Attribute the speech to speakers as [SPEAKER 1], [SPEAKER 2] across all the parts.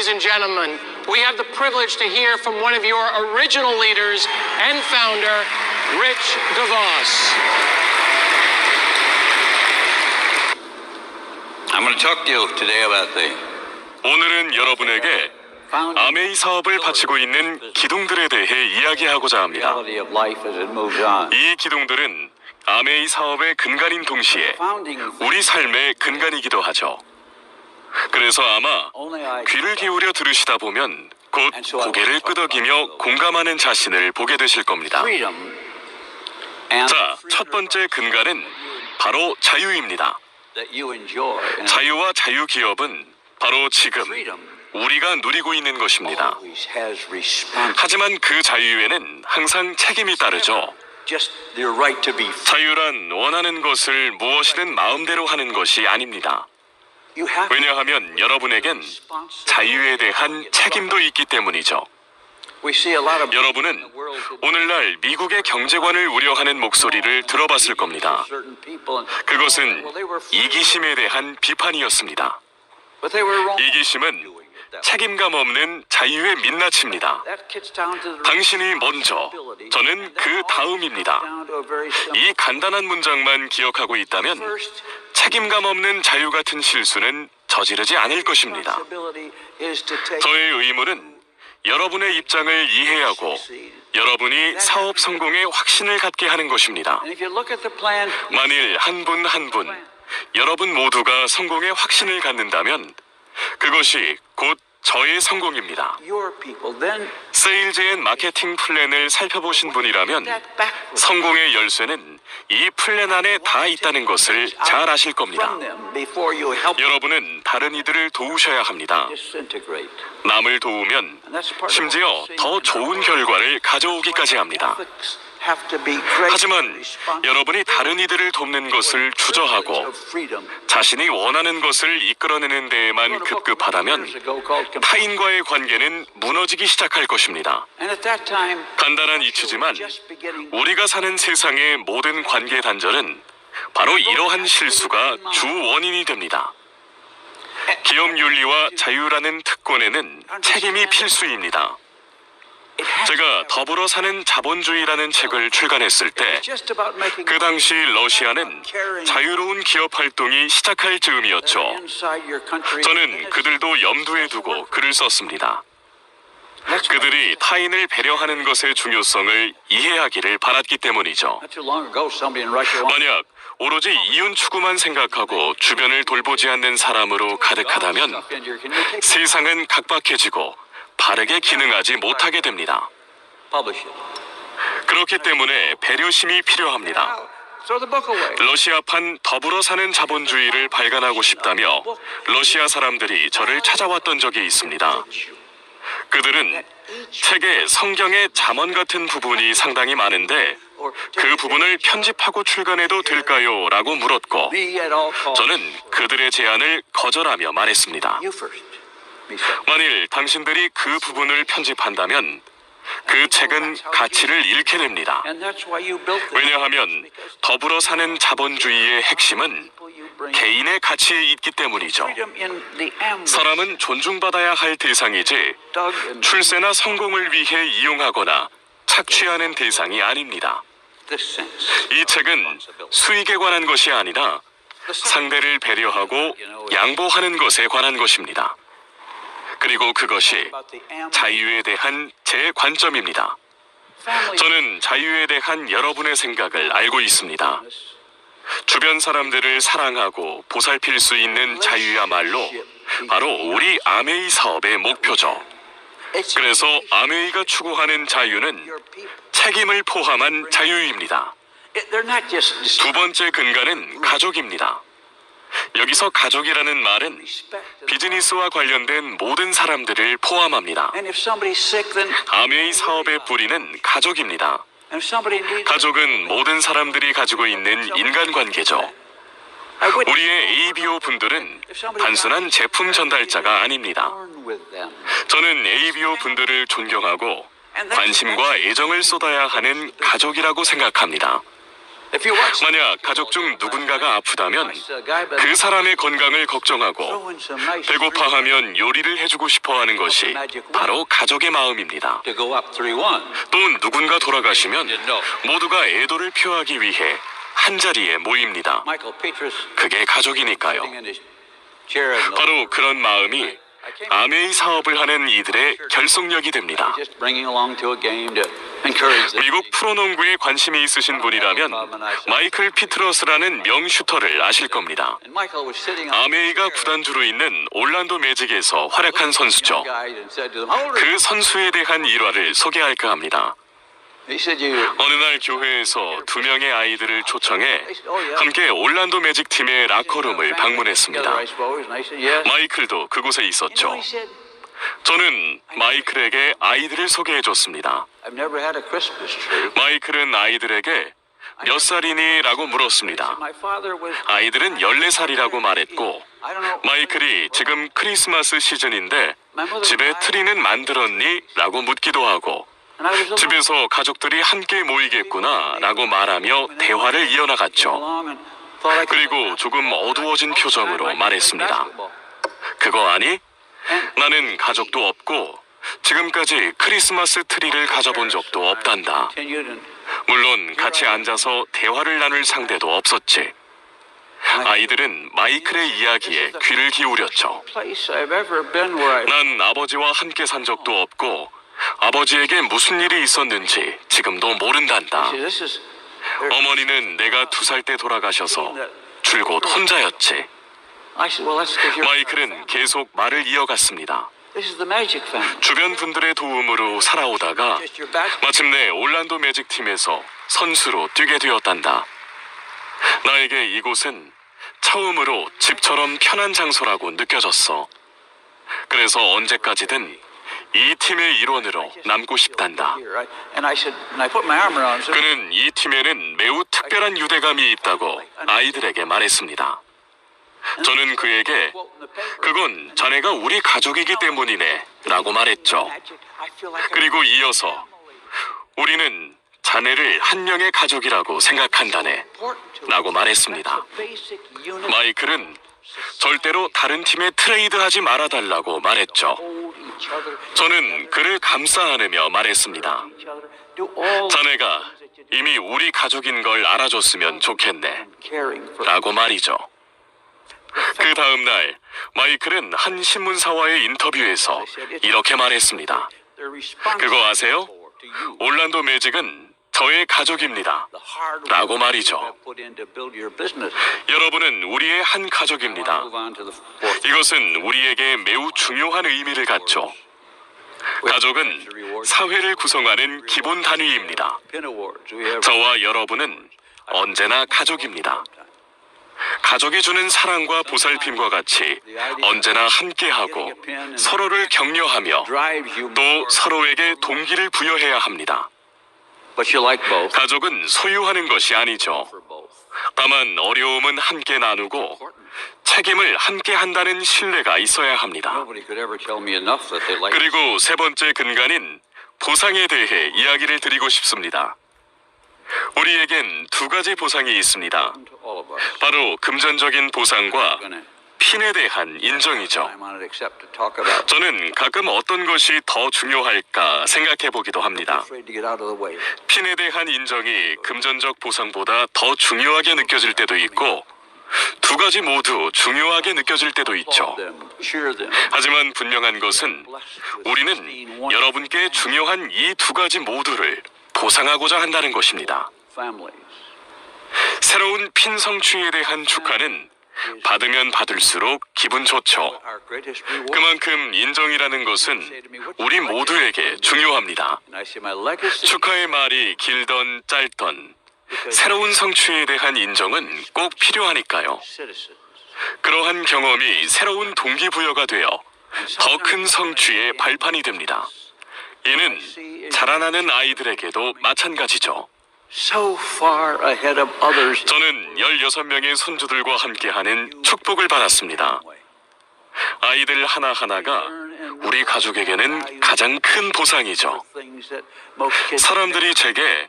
[SPEAKER 1] ladies and gentlemen, we have the privilege to hear from one of your original leaders and founder, Rich DeVos.
[SPEAKER 2] I'm going to talk to you today about the
[SPEAKER 3] 오늘은 여러분에게 아메이 사업을 바치고 있는 기둥들에 대해 이야기하고자 합니다.
[SPEAKER 2] reality of life as it moves on.
[SPEAKER 3] 이 기둥들은 아메이 사업의 근간인 동시에 우리 삶의 근간이기도 하죠. 그래서 아마 귀를 기울여 들으시다 보면 곧 고개를 끄덕이며 공감하는 자신을 보게 되실 겁니다.
[SPEAKER 2] Freedom and
[SPEAKER 3] 자, 첫 번째 근간은 바로 자유입니다.
[SPEAKER 2] that you enjoy and
[SPEAKER 3] 자유와 자유기업은 바로 지금 우리가 누리고 있는 것입니다.
[SPEAKER 2] always has responsibility.
[SPEAKER 3] 하지만 그 자유에는 항상 책임이 따르죠.
[SPEAKER 2] Just your right to be free.
[SPEAKER 3] 자유란 원하는 것을 무엇이든 마음대로 하는 것이 아닙니다.
[SPEAKER 2] You have to
[SPEAKER 3] 왜냐하면 여러분에겐 자유에 대한 책임도 있기 때문이죠.
[SPEAKER 2] We see a lot of
[SPEAKER 3] 여러분은 오늘날 미국의 경제관을 우려하는 목소리를 들어봤을 겁니다.
[SPEAKER 2] certain people and
[SPEAKER 3] 그것은
[SPEAKER 2] well, they were free,
[SPEAKER 3] 이기심에 대한 비판이었습니다.
[SPEAKER 2] but they were wrong.
[SPEAKER 3] 이기심은 책임감 없는 자유의 민낯입니다.
[SPEAKER 2] That gets down to the
[SPEAKER 3] 당신이 먼저, 저는 그 다음입니다.
[SPEAKER 2] down to a very simple
[SPEAKER 3] 이 간단한 문장만 기억하고 있다면
[SPEAKER 2] first
[SPEAKER 3] 책임감 없는 자유 같은 실수는 저지르지 않을 것입니다.
[SPEAKER 2] responsibility is to take
[SPEAKER 3] 저의 의무는 여러분의 입장을 이해하고 여러분이 사업 성공에 확신을 갖게 하는 것입니다.
[SPEAKER 2] and if you look at the plan
[SPEAKER 3] 만일 한 분 한 분, 여러분 모두가 성공에 확신을 갖는다면 그것이 곧 저의 성공입니다.
[SPEAKER 2] your people then
[SPEAKER 3] 세일즈 앤 마케팅 플랜을 살펴보신 분이라면
[SPEAKER 2] that backwards
[SPEAKER 3] 성공의 열쇠는 이 플랜 안에 다 있다는 것을 잘 아실 겁니다.
[SPEAKER 2] from them before you help
[SPEAKER 3] 여러분은 다른 이들을 도우셔야 합니다.
[SPEAKER 2] disintegrate.
[SPEAKER 3] 남을 도우면
[SPEAKER 2] And that's a part of
[SPEAKER 3] 심지어
[SPEAKER 2] what we're
[SPEAKER 3] 더
[SPEAKER 2] seeing
[SPEAKER 3] 좋은
[SPEAKER 2] in our
[SPEAKER 3] 결과를 가져오기까지 합니다.
[SPEAKER 2] ethics have to be great
[SPEAKER 3] 하지만 여러분이 다른 이들을 돕는 것을 주저하고
[SPEAKER 2] of freedom.
[SPEAKER 3] 자신이 원하는 것을 이끌어내는 데에만 급급하다면 타인과의 관계는 무너지기 시작할 것입니다.
[SPEAKER 2] And at that time
[SPEAKER 3] 간단한 이치지만
[SPEAKER 2] just beginning
[SPEAKER 3] 우리가 사는 세상의 모든 관계 단절은 바로 이러한 실수가 주 원인이 됩니다. 기업 윤리와 자유라는 특권에는 책임이 필수입니다. 제가 더불어 사는 자본주의라는 책을 출간했을 때
[SPEAKER 2] just about making
[SPEAKER 3] 그 당시 러시아는 자유로운 기업 활동이 시작할 즈음이었죠.
[SPEAKER 2] inside your country.
[SPEAKER 3] 저는 그들도 염두에 두고 글을 썼습니다. 그들이 타인을 배려하는 것의 중요성을 이해하기를 바랐기 때문이죠.
[SPEAKER 2] Not too long ago, somebody in Russia wanted
[SPEAKER 3] 만약 오로지 이윤 추구만 생각하고 주변을 돌보지 않는 사람으로 가득하다면
[SPEAKER 2] stuff in here. Can you take
[SPEAKER 3] 세상은 각박해지고 바르게 기능하지 못하게 됩니다.
[SPEAKER 2] publish it?
[SPEAKER 3] 그렇기 때문에 배려심이 필요합니다.
[SPEAKER 2] Throw the book away.
[SPEAKER 3] 러시아판 더불어 사는 자본주의를 발간하고 싶다며 러시아 사람들이 저를 찾아왔던 적이 있습니다. 그들은 책에 성경의 잠언 같은 부분이 상당히 많은데 그 부분을 편집하고 출간해도 될까요? 라고 물었고
[SPEAKER 2] Me at all costs.
[SPEAKER 3] 저는 그들의 제안을 거절하며 말했습니다.
[SPEAKER 2] You first. Me second.
[SPEAKER 3] 만일 당신들이 그 부분을 편집한다면 그 책은 가치를 잃게 됩니다.
[SPEAKER 2] And that's why you built this.
[SPEAKER 3] 왜냐하면 더불어 사는 자본주의의 핵심은 개인의 가치에 있기 때문이죠.
[SPEAKER 2] Freedom in the ambush.
[SPEAKER 3] 사람은 존중받아야 할 대상이지
[SPEAKER 2] Dug in
[SPEAKER 3] 출세나 성공을 위해 이용하거나 착취하는 대상이 아닙니다.
[SPEAKER 2] this sense.
[SPEAKER 3] 이 책은 수익에 관한 것이 아니라 상대를 배려하고 양보하는 것에 관한 것입니다. 그리고 그것이
[SPEAKER 2] About the ambush.
[SPEAKER 3] 자유에 대한 제 관점입니다.
[SPEAKER 2] Family
[SPEAKER 3] 저는 자유에 대한 여러분의 생각을 알고 있습니다. 주변 사람들을 사랑하고 보살필 수 있는 자유야말로 바로 우리 아메이 사업의 목표죠.
[SPEAKER 2] It's
[SPEAKER 3] 그래서 아메이가 추구하는 자유는
[SPEAKER 2] your people.
[SPEAKER 3] 책임을 포함한 자유입니다.
[SPEAKER 2] They're not just
[SPEAKER 3] 두 번째 근간은 가족입니다. 여기서 가족이라는 말은
[SPEAKER 2] respect.
[SPEAKER 3] 비즈니스와 관련된 모든 사람들을 포함합니다.
[SPEAKER 2] And if somebody's sick, then
[SPEAKER 3] 아메이 사업의 뿌리는 가족입니다.
[SPEAKER 2] and if somebody needs
[SPEAKER 3] 가족은 모든 사람들이 가지고 있는 인간관계죠.
[SPEAKER 2] I would
[SPEAKER 3] 우리의 ABO 분들은 단순한 제품 전달자가 아닙니다.
[SPEAKER 2] born with them.
[SPEAKER 3] 저는 ABO 분들을 존경하고 관심과 애정을 쏟아야 하는 가족이라고 생각합니다.
[SPEAKER 2] If you watch
[SPEAKER 3] 만약 가족 중 누군가가 아프다면 그 사람의 건강을 걱정하고 배고파하면 요리를 해주고 싶어하는 것이 바로 가족의 마음입니다.
[SPEAKER 2] to go up 3-1.
[SPEAKER 3] 또 누군가 돌아가시면 모두가 애도를 표하기 위해 한자리에 모입니다.
[SPEAKER 2] Michael Petrus
[SPEAKER 3] 그게 가족이니까요.
[SPEAKER 2] sitting in his chair and
[SPEAKER 3] 바로 그런 마음이 아메이 사업을 하는 이들의 결속력이 됩니다.
[SPEAKER 2] just bringing along to a game to encourage them.
[SPEAKER 3] 미국 프로농구에 관심이 있으신 분이라면 마이클 피트러스라는 명슈터를 아실 겁니다.
[SPEAKER 2] And Michael was sitting on
[SPEAKER 3] 아메이가 구단주로 있는 올란도 매직에서 활약한 선수죠.
[SPEAKER 2] guy and said to them, "Hold it."
[SPEAKER 3] 그 선수에 대한 일화를 소개할까 합니다.
[SPEAKER 2] He said, "You."
[SPEAKER 3] 어느 날 교회에서 2명의 아이들을 초청해 함께 올란도 매직 팀의 라커룸을 방문했습니다.
[SPEAKER 2] I suppose. And I said, "Yes."
[SPEAKER 3] 마이클도 그곳에
[SPEAKER 2] You know,
[SPEAKER 3] 있었죠.
[SPEAKER 2] he said,
[SPEAKER 3] 저는 마이클에게 아이들을 소개해줬습니다.
[SPEAKER 2] "I've never had a Christmas tree."
[SPEAKER 3] 마이클은 아이들에게 몇 살이니? 라고 물었습니다.
[SPEAKER 2] My father was.
[SPEAKER 3] 아이들은 14살이라고 말했고
[SPEAKER 2] I don't know.
[SPEAKER 3] 마이클이 지금 크리스마스 시즌인데 집에 트리는 만들었니? 라고 묻기도 하고
[SPEAKER 2] And I was alone.
[SPEAKER 3] 집에서 가족들이 함께 모이겠구나 라고 말하며 대화를 이어나갔죠.
[SPEAKER 2] Along and thought I could
[SPEAKER 3] 그리고 조금 어두워진 표정으로 말했습니다.
[SPEAKER 2] basketball.
[SPEAKER 3] 그거 아니? 나는 가족도 없고 지금까지 크리스마스 트리를 가져본 적도 없단다.
[SPEAKER 2] Continued and
[SPEAKER 3] 물론 같이 앉아서 대화를 나눌 상대도 없었지. 아이들은 마이클의 이야기에 귀를 기울였죠.
[SPEAKER 2] place I've ever been where I.
[SPEAKER 3] 난 아버지와 함께 산 적도 없고 아버지에게 무슨 일이 있었는지 지금도 모른단다.
[SPEAKER 2] This is.
[SPEAKER 3] 어머니는 내가 2살 때 돌아가셔서 줄곧 혼자였지.
[SPEAKER 2] I said, "Well, that's because you're."
[SPEAKER 3] 마이클은 계속 말을 이어갔습니다.
[SPEAKER 2] This is the Magic family.
[SPEAKER 3] 주변 분들의 도움으로 살아오다가
[SPEAKER 2] Just your basketball.
[SPEAKER 3] 마침내 올란도 매직 팀에서 선수로 뛰게 되었단다. 나에게 이곳은 처음으로 집처럼 편한 장소라고 느껴졌어. 그래서 언제까지든 이 팀의 일원으로 남고 싶단다.
[SPEAKER 2] And I said, and I put my arm around him.
[SPEAKER 3] 그는 이 팀에는 매우 특별한 유대감이 있다고 아이들에게 말했습니다. 저는 그에게 그건 자네가 우리 가족이기 때문이네 라고 말했죠. 그리고 이어서 우리는 자네를 한 명의 가족이라고 생각한다네 라고 말했습니다. 마이클은 절대로 다른 팀에 트레이드하지 말아달라고 말했죠. 저는 그를 감싸 안으며 말했습니다. 자네가 이미 우리 가족인 걸 알아줬으면 좋겠네 라고 말이죠. 그 다음 날 마이클은 한 신문사와의 인터뷰에서 이렇게 말했습니다. 그거 아세요? 올란도 매직은 저의 가족입니다 라고 말이죠. 여러분은 우리의 한 가족입니다. 이것은 우리에게 매우 중요한 의미를 갖죠. 가족은 사회를 구성하는 기본 단위입니다. 저와 여러분은 언제나 가족입니다. 가족이 주는 사랑과 보살핌과 같이 언제나 함께하고 서로를 격려하며 또 서로에게 동기를 부여해야 합니다. 가족은 소유하는 것이 아니죠. 다만 어려움은 함께 나누고 책임을 함께 한다는 신뢰가 있어야 합니다. 그리고 세 번째 근간인 보상에 대해 이야기를 드리고 싶습니다. 우리에겐 2가지 보상이 있습니다. 바로 금전적인 보상과 핀에 대한 인정이죠. 저는 가끔 어떤 것이 더 중요할까 생각해 보기도 합니다. 핀에 대한 인정이 금전적 보상보다 더 중요하게 느껴질 때도 있고 2가지 모두 중요하게 느껴질 때도 있죠. 하지만 분명한 것은 우리는 여러분께 중요한 이 2가지 모두를 보상하고자 한다는 것입니다. 새로운 핀 성취에 대한 축하는 받으면 받을수록 기분 좋죠. 그만큼 인정이라는 것은 우리 모두에게 중요합니다. 축하의 말이 길던 짧던 새로운 성취에 대한 인정은 꼭 필요하니까요. 그러한 경험이 새로운 동기부여가 되어 더 큰 성취의 발판이 됩니다. 이는 자라나는 아이들에게도 마찬가지죠. 저는 16명의 손주들과 함께하는 축복을 받았습니다. 아이들 하나하나가 우리 가족에게는 가장 큰 보상이죠. 사람들이 제게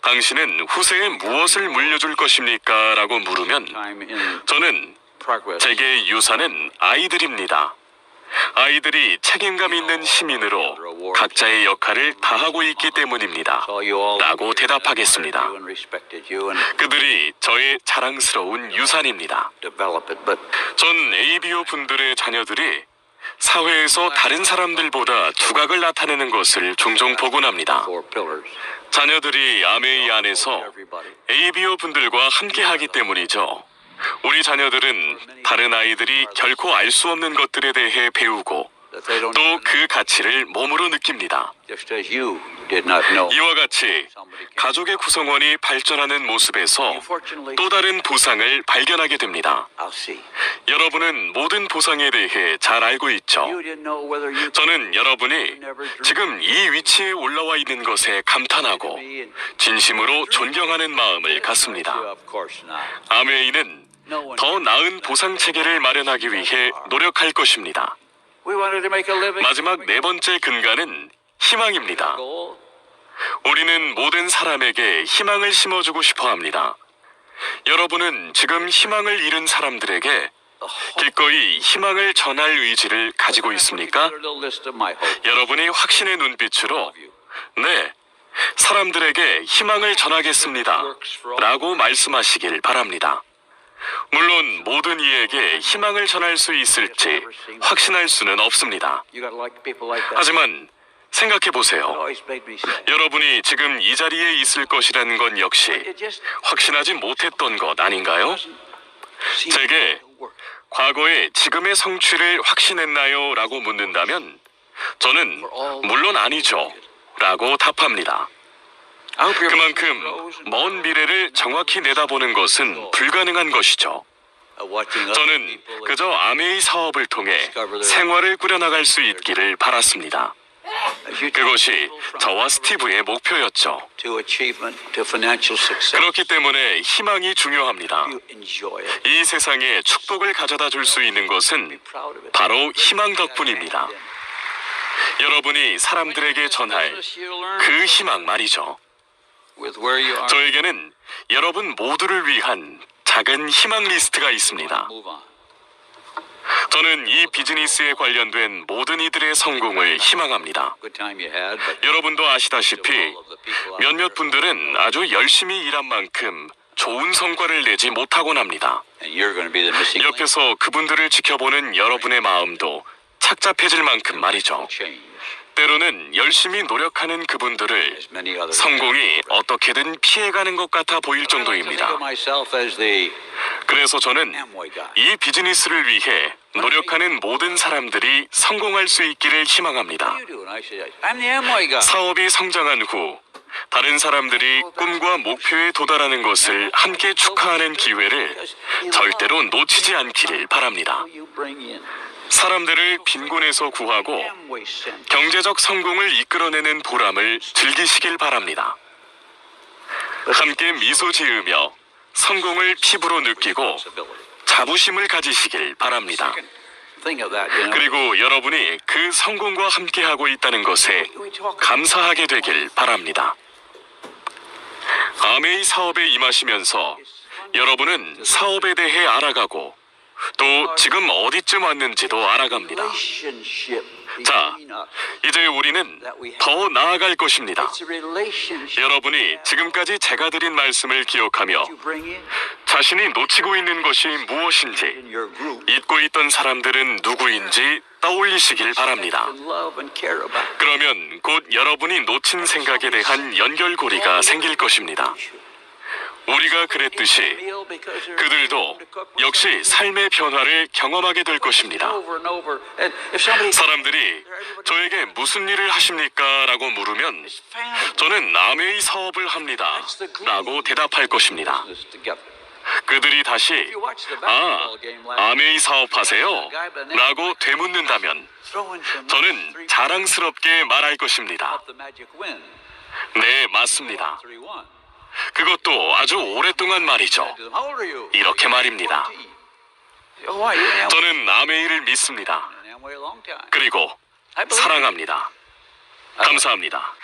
[SPEAKER 3] 당신은 후세에 무엇을 물려줄 것입니까? 라고 물으면
[SPEAKER 2] Time in
[SPEAKER 3] 저는
[SPEAKER 2] progress.
[SPEAKER 3] 제게 유산은 아이들입니다. 아이들이 책임감 있는 시민으로 각자의 역할을 다하고 있기 때문입니다.
[SPEAKER 2] Saw you all
[SPEAKER 3] 라고 대답하겠습니다.
[SPEAKER 2] you and respected you and
[SPEAKER 3] 그들이 저의 자랑스러운 유산입니다.
[SPEAKER 2] develop it, but
[SPEAKER 3] 전 ABO 분들의 자녀들이 사회에서 다른 사람들보다 두각을 나타내는 것을 종종 보곤 합니다.
[SPEAKER 2] four pillars.
[SPEAKER 3] 자녀들이 아메이 안에서 ABO 분들과 함께하기 때문이죠. 우리 자녀들은 다른 아이들이 결코 알 수 없는 것들에 대해 배우고
[SPEAKER 2] That they don't
[SPEAKER 3] 또 그 가치를 몸으로 느낍니다.
[SPEAKER 2] just as you did not know.
[SPEAKER 3] 이와 같이 가족의 구성원이 발전하는 모습에서 또 다른 보상을 발견하게 됩니다.
[SPEAKER 2] I'll see.
[SPEAKER 3] 여러분은 모든 보상에 대해 잘 알고 있죠.
[SPEAKER 2] You didn't know whether you
[SPEAKER 3] 저는 여러분이 지금 이 위치에 올라와 있는 것에 감탄하고 진심으로 존경하는 마음을 갖습니다.
[SPEAKER 2] Of course not.
[SPEAKER 3] 아메이는 더 나은 보상 체계를 마련하기 위해 노력할 것입니다.
[SPEAKER 2] We wanted to make a living.
[SPEAKER 3] 마지막 네 번째 근간은 희망입니다.
[SPEAKER 2] Goal.
[SPEAKER 3] 우리는 모든 사람에게 희망을 심어주고 싶어 합니다. 여러분은 지금 희망을 잃은 사람들에게 기꺼이 희망을 전할 의지를 가지고 있습니까?
[SPEAKER 2] Little list of my hope.
[SPEAKER 3] 여러분이 확신의 눈빛으로 네, 사람들에게 희망을 전하겠습니다 라고 말씀하시길 바랍니다. 물론 모든 이에게 희망을 전할 수 있을지 확신할 수는 없습니다.
[SPEAKER 2] You got like people like that.
[SPEAKER 3] 하지만 생각해 보세요.
[SPEAKER 2] Always made me say.
[SPEAKER 3] 여러분이 지금 이 자리에 있을 것이라는 건 역시
[SPEAKER 2] It just
[SPEAKER 3] 확신하지 못했던 것 아닌가요?
[SPEAKER 2] seems
[SPEAKER 3] 제게
[SPEAKER 2] to work.
[SPEAKER 3] 과거에 지금의 성취를 확신했나요? 라고 묻는다면 저는 물론 아니죠 라고 답합니다.
[SPEAKER 2] I hope your
[SPEAKER 3] 그만큼
[SPEAKER 2] grows and
[SPEAKER 3] 먼 미래를 정확히 내다보는 것은 불가능한 것이죠.
[SPEAKER 2] watching other
[SPEAKER 3] 저는
[SPEAKER 2] people
[SPEAKER 3] 그저 아메이 사업을 통해 생활을 꾸려나갈 수 있기를 바랐습니다.
[SPEAKER 2] as you
[SPEAKER 3] 그것이
[SPEAKER 2] take people from
[SPEAKER 3] 저와 스티브의 목표였죠.
[SPEAKER 2] to achievement to financial success.
[SPEAKER 3] 그렇기 때문에 희망이 중요합니다.
[SPEAKER 2] You enjoy it.
[SPEAKER 3] 이 세상에 축복을 가져다 줄 수 있는 것은
[SPEAKER 2] Proud of it.
[SPEAKER 3] 바로 희망 덕분입니다. 여러분이 사람들에게 전할 그 희망 말이죠.
[SPEAKER 2] With where you are.
[SPEAKER 3] 저에게는 여러분 모두를 위한 작은 희망 리스트가 있습니다.
[SPEAKER 2] Move on.
[SPEAKER 3] 저는 이 비즈니스에 관련된 모든 이들의 성공을 희망합니다.
[SPEAKER 2] Good time you had, but
[SPEAKER 3] 여러분도 아시다시피 몇몇 분들은 아주 열심히 일한 만큼 좋은 성과를 내지 못하곤 합니다.
[SPEAKER 2] and you're going to be the missing link.
[SPEAKER 3] 옆에서 그분들을 지켜보는 여러분의 마음도 착잡해질 만큼 말이죠.
[SPEAKER 2] Change.
[SPEAKER 3] 때로는 열심히 노력하는 그분들을
[SPEAKER 2] As many others.
[SPEAKER 3] 성공이 어떻게든 피해가는 것 같아 보일
[SPEAKER 2] I think
[SPEAKER 3] 정도입니다.
[SPEAKER 2] of myself as the
[SPEAKER 3] 그래서 저는
[SPEAKER 2] Amway guy.
[SPEAKER 3] 이 비즈니스를 위해 노력하는 모든 사람들이 성공할 수 있기를 희망합니다.
[SPEAKER 2] What do you do? And I said, I'm the Amway guy.
[SPEAKER 3] 사업이 성장한 후 다른 사람들이 꿈과 목표에 도달하는 것을 함께 축하하는 기회를 절대로 놓치지 않기를 바랍니다.
[SPEAKER 2] You bring in
[SPEAKER 3] 사람들을 빈곤에서 구하고
[SPEAKER 2] Amway Center.
[SPEAKER 3] 경제적 성공을 이끌어내는 보람을 즐기시길 바랍니다. 함께 미소 지으며 성공을 피부로 느끼고 자부심을 가지시길 바랍니다.
[SPEAKER 2] Think of that, you know.
[SPEAKER 3] 그리고 여러분이 그 성공과 함께하고 있다는 것에 감사하게 되길 바랍니다. 아메이 사업에 임하시면서 여러분은 사업에 대해 알아가고 또 지금 어디쯤 왔는지도 알아갑니다.
[SPEAKER 2] Relationship
[SPEAKER 3] 자,
[SPEAKER 2] between us.
[SPEAKER 3] 이제 우리는 더 나아갈 것입니다.
[SPEAKER 2] It's a relationship
[SPEAKER 3] 여러분이 지금까지 제가 드린 말씀을 기억하며
[SPEAKER 2] you bring in
[SPEAKER 3] 자신이 놓치고 있는 것이 무엇인지,
[SPEAKER 2] your group.
[SPEAKER 3] 잊고 있던 사람들은 누구인지 떠올리시길 바랍니다.
[SPEAKER 2] To love and care about.
[SPEAKER 3] 그러면 곧 여러분이 놓친 생각에 대한 연결고리가 생길 것입니다. 우리가 그랬듯이
[SPEAKER 2] Meal because they're
[SPEAKER 3] 그들도 역시 삶의 변화를 경험하게 될 것입니다.
[SPEAKER 2] over and over. And if somebody
[SPEAKER 3] 사람들이 저에게 무슨 일을 하십니까? 라고 물으면 저는 아메이 사업을 합니다. 라고 대답할 것입니다.
[SPEAKER 2] this together.
[SPEAKER 3] 그들이 다시 아메이 사업하세요? 라고 되묻는다면
[SPEAKER 2] Throw in some
[SPEAKER 3] 저는 자랑스럽게 말할 것입니다.
[SPEAKER 2] the magic win.
[SPEAKER 3] 네, 맞습니다.
[SPEAKER 2] 3-1.
[SPEAKER 3] 그것도 아주 오랫동안 말이죠.
[SPEAKER 2] How old are you?
[SPEAKER 3] 이렇게 말입니다.
[SPEAKER 2] Oh, why? You've been
[SPEAKER 3] 저는 아메이를 믿습니다.
[SPEAKER 2] Amway a long time.
[SPEAKER 3] 그리고
[SPEAKER 2] I believe
[SPEAKER 3] 사랑합니다. 감사합니다.